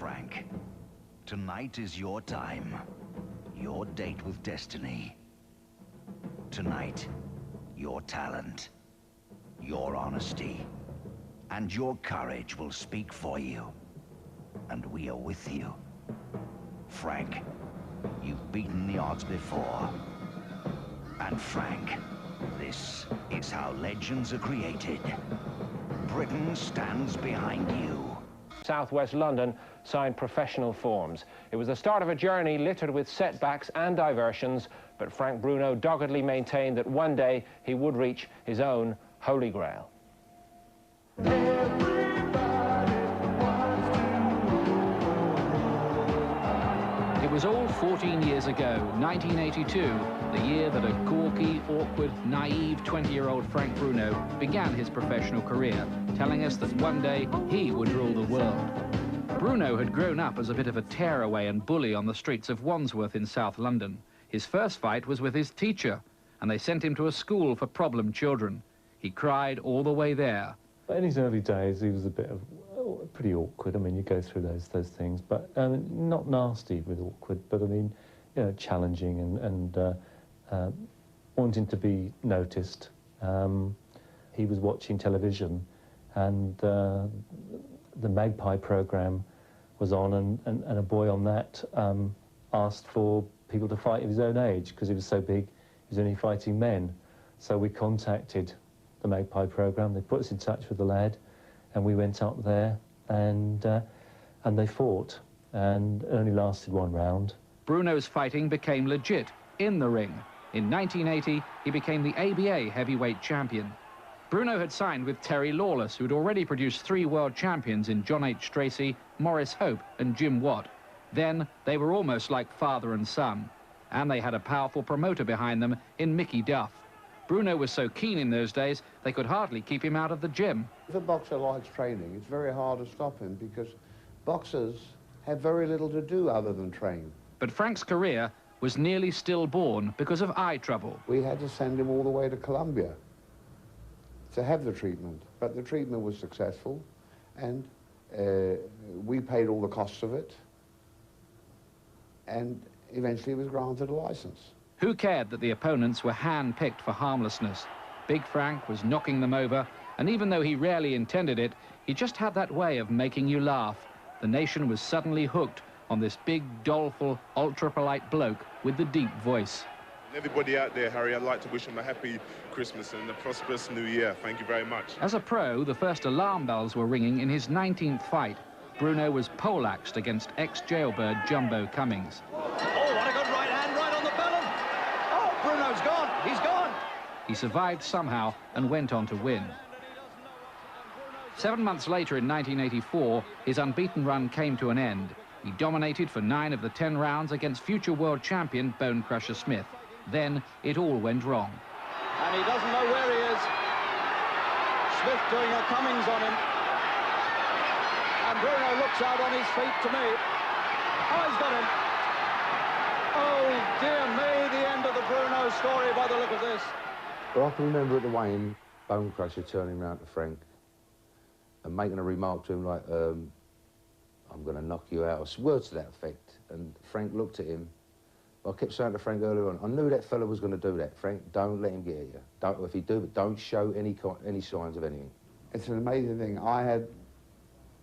Frank. Tonight is your time. Your date with destiny. Tonight, your talent, your honesty, and your courage will speak for you. And we are with you. Frank, you've beaten the odds before. And Frank, this is how legends are created. Britain stands behind you. Southwest London signed professional forms. It was the start of a journey littered with setbacks and diversions, but Frank Bruno doggedly maintained that one day he would reach his own holy grail. It was all 14 years ago, 1982, the year that a gawky, awkward, naive 20-year-old Frank Bruno began his professional career, telling us that one day he would rule the world. Bruno had grown up as a bit of a tearaway and bully on the streets of Wandsworth in South London. His first fight was with his teacher, and they sent him to a school for problem children. He cried all the way there. In his early days, he was a bit of pretty awkward. I mean, you go through those things, but not nasty with awkward, but I mean, you know, challenging and wanting to be noticed. He was watching television, and the Magpie programme was on, and a boy on that asked for people to fight of his own age because he was so big. He was only fighting men. So we contacted the Magpie programme. They put us in touch with the lad, and we went up there, and they fought, and it only lasted one round. Bruno's fighting became legit in the ring. In 1980, he became the ABA heavyweight champion. Bruno had signed with Terry Lawless, who'd already produced 3 world champions in John H. Stracey, Maurice Hope and Jim Watt. Then they were almost like father and son, and they had a powerful promoter behind them in Mickey Duff. Bruno was so keen in those days, they could hardly keep him out of the gym. If a boxer likes training, it's very hard to stop him because boxers have very little to do other than train. But Frank's career was nearly stillborn because of eye trouble. We had to send him all the way to Colombia to have the treatment, but the treatment was successful, and we paid all the costs of it, and eventually he was granted a license. Who cared that the opponents were hand-picked for harmlessness? Big Frank was knocking them over, and even though he rarely intended it, he just had that way of making you laugh. The nation was suddenly hooked on this big, doleful, ultra-polite bloke with the deep voice. Everybody out there, Harry, I'd like to wish him a happy Christmas and a prosperous New Year. Thank you very much. As a pro, the first alarm bells were ringing in his 19th fight. Bruno was poleaxed against ex-jailbird Jumbo Cummings. Oh, what a good right hand, right on the bellum. Oh, Bruno's gone. He's gone. He survived somehow and went on to win. 7 months later, in 1984, his unbeaten run came to an end. He dominated for 9 of the 10 rounds against future world champion Bone Crusher Smith. Then it all went wrong. And he doesn't know where he is. Smith doing a Cummings on him. And Bruno looks out on his feet to me. Oh, he's got him. Oh, dear me, the end of the Bruno story by the look of this. Well, I can remember at the weigh-in, Bone Crusher turning round to Frank and making a remark to him like, I'm going to knock you out, or words to that effect. And Frank looked at him. I kept saying to Frank earlier on, I knew that fella was going to do that. Frank, don't let him get at you. Don't, if he do, but don't show any signs of anything. It's an amazing thing. I had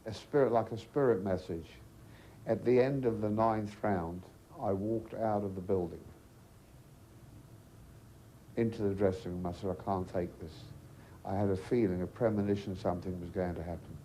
a spirit, like a spirit message. At the end of the 9th round, I walked out of the building into the dressing room. I said, I can't take this. I had a feeling, a premonition something was going to happen.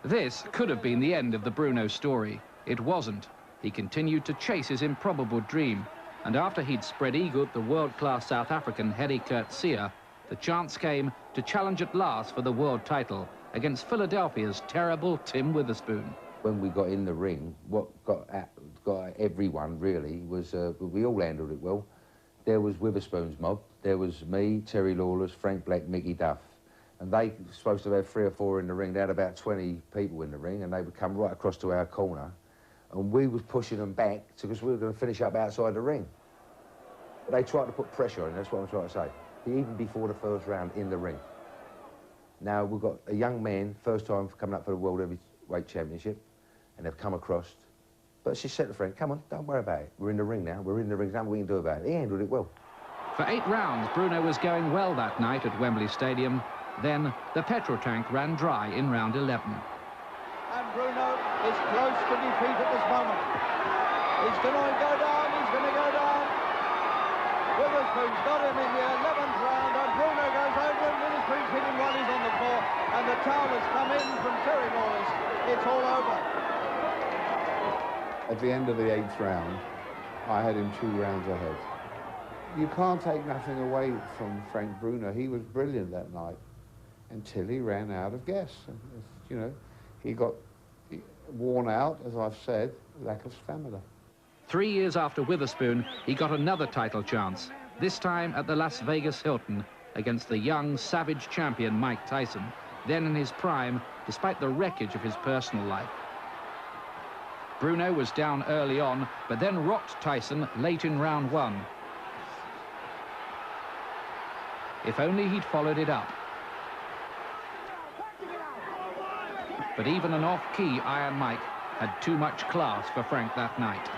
This could have been the end of the Bruno story. It wasn't. He continued to chase his improbable dream, and after he'd spread eagled the world-class South African Hedy Coetzee, the chance came to challenge at last for the world title against Philadelphia's terrible Tim Witherspoon. When we got in the ring, what got everyone really was, we all handled it well. There was Witherspoon's mob, there was me, Terry Lawless, Frank Black, Mickey Duff. And they were supposed to have 3 or 4 in the ring. They had about 20 people in the ring, and they would come right across to our corner. And we was pushing them back because we were going to finish up outside the ring. But they tried to put pressure on, that's what I'm trying to say. Even before the first round in the ring. Now, we've got a young man, first time coming up for the World Heavyweight Championship. and they've come across. But she said to Frank, come on, don't worry about it. We're in the ring now. We're in the ring. There's nothing we can do about it. He handled it well. For 8 rounds, Bruno was going well that night at Wembley Stadium. Then the petrol tank ran dry in round 11. And Bruno is close to defeat at this moment. He's going to go down, he's going to go down. Witherspoon's got him in the 11th round, and Bruno goes over, and Witherspoon's hitting while he's on the floor, and the towel has come in from Terry Lawless. It's all over. At the end of the 8th round, I had him 2 rounds ahead. You can't take nothing away from Frank Bruno. He was brilliant that night until he ran out of gas. And, you know, he got worn out, as I've said, lack of stamina. 3 years after Witherspoon, he got another title chance, this time at the Las Vegas Hilton against the young, savage champion Mike Tyson, then in his prime, despite the wreckage of his personal life. Bruno was down early on, but then rocked Tyson late in round 1. If only he'd followed it up. But even an off-key Iron Mike had too much class for Frank that night.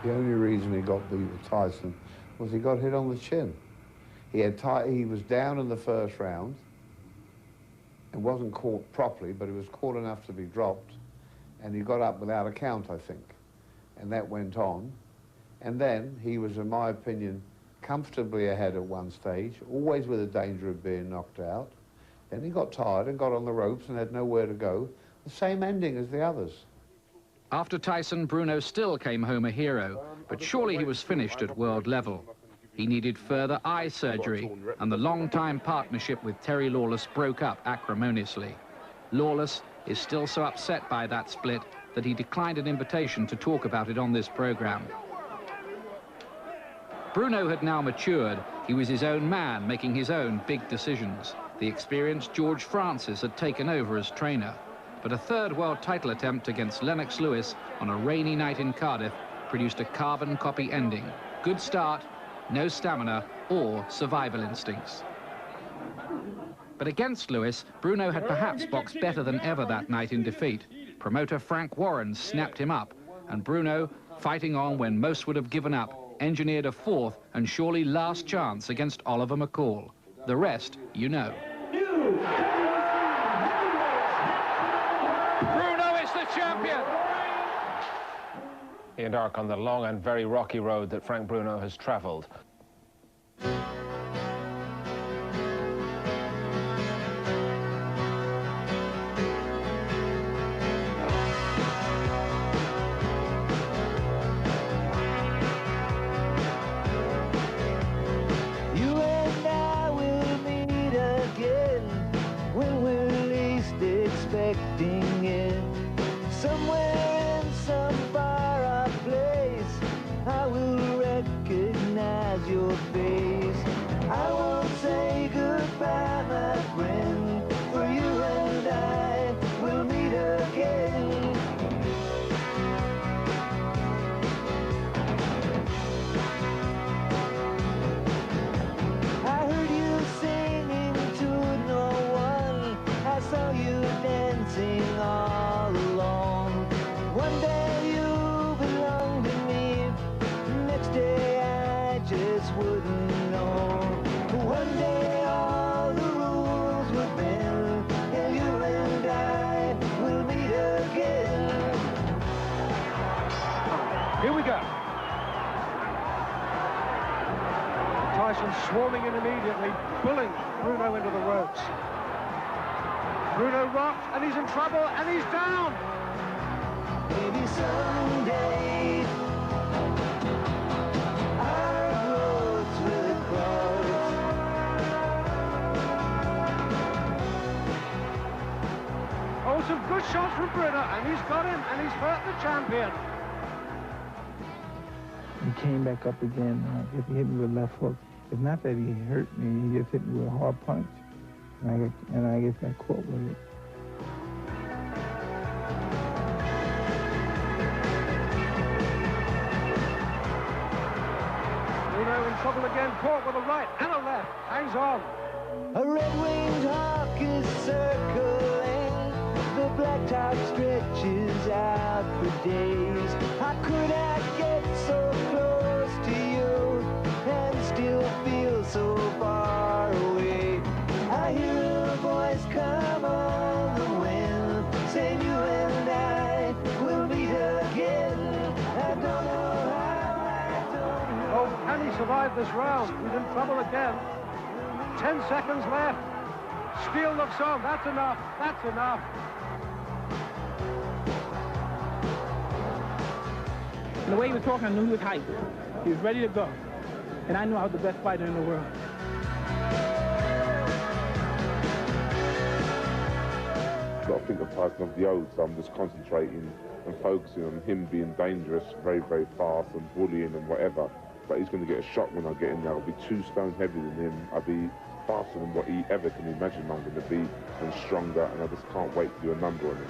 The only reason he got beat with Tyson was he got hit on the chin. He was down in the first round. It wasn't caught properly, but it was caught enough to be dropped. And he got up without a count, I think. And that went on. And then he was, in my opinion, comfortably ahead at one stage, always with the danger of being knocked out. Then he got tired and got on the ropes and had nowhere to go. The same ending as the others. After Tyson, Bruno still came home a hero, but surely he was finished at world level. He needed further eye surgery, and the long-time partnership with Terry Lawless broke up acrimoniously. Lawless is still so upset by that split that he declined an invitation to talk about it on this program. Bruno had now matured. He was his own man, making his own big decisions. The experienced George Francis had taken over as trainer. But a third world title attempt against Lennox Lewis on a rainy night in Cardiff produced a carbon copy ending. Good start, no stamina or survival instincts. But against Lewis, Bruno had perhaps boxed better than ever that night in defeat. Promoter Frank Warren snapped him up, and Bruno, fighting on when most would have given up, engineered a 4th and surely last chance against Oliver McCall. The rest, you know. Bruno is the champion! Ian Dark on the long and very rocky road that Frank Bruno has travelled. Somewhere in some far-off place, I will recognize your face. I won't say goodbye, my friend, for you and I will meet again. I heard you singing to no one. I saw you dancing all alone. One day you belonged to me, next day I just wouldn't know. One day all the rules would bend, and you and I will meet again. Here we go. Tyson swarming in immediately, pulling Bruno into the ropes. Bruno rocked, and he's in trouble, and he's down. Maybe someday our roads will cross. Oh, some good shots from Bruno, and he's got him, and he's hurt the champion. He came back up again. If he hit me with a left hook, it's not that he hurt me, he just hit me with a hard punch. And I guess I caught with it. Bruno in trouble again, caught with a right and a left, hangs on. A red-winged hawk is circling, the blacktop stretches out for days. How could I get so close to you and still feel so far away? I hear a voice come on the wind, saying you and I will meet again. I don't know how, I don't know. Oh, can he survive this round? He's in trouble again. 10 seconds left. Steele looks on. That's enough. That's enough. And the way he was talking, I knew he was hyped. He was ready to go. And I knew I was the best fighter in the world. I think of Tyson of the old, so I'm just concentrating and focusing on him being dangerous, very, very fast and bullying and whatever. But he's going to get a shot when I get in there. I'll be 2 stone heavier than him. I'll be faster than what he ever can imagine I'm going to be, and stronger, and I just can't wait to do a number on him.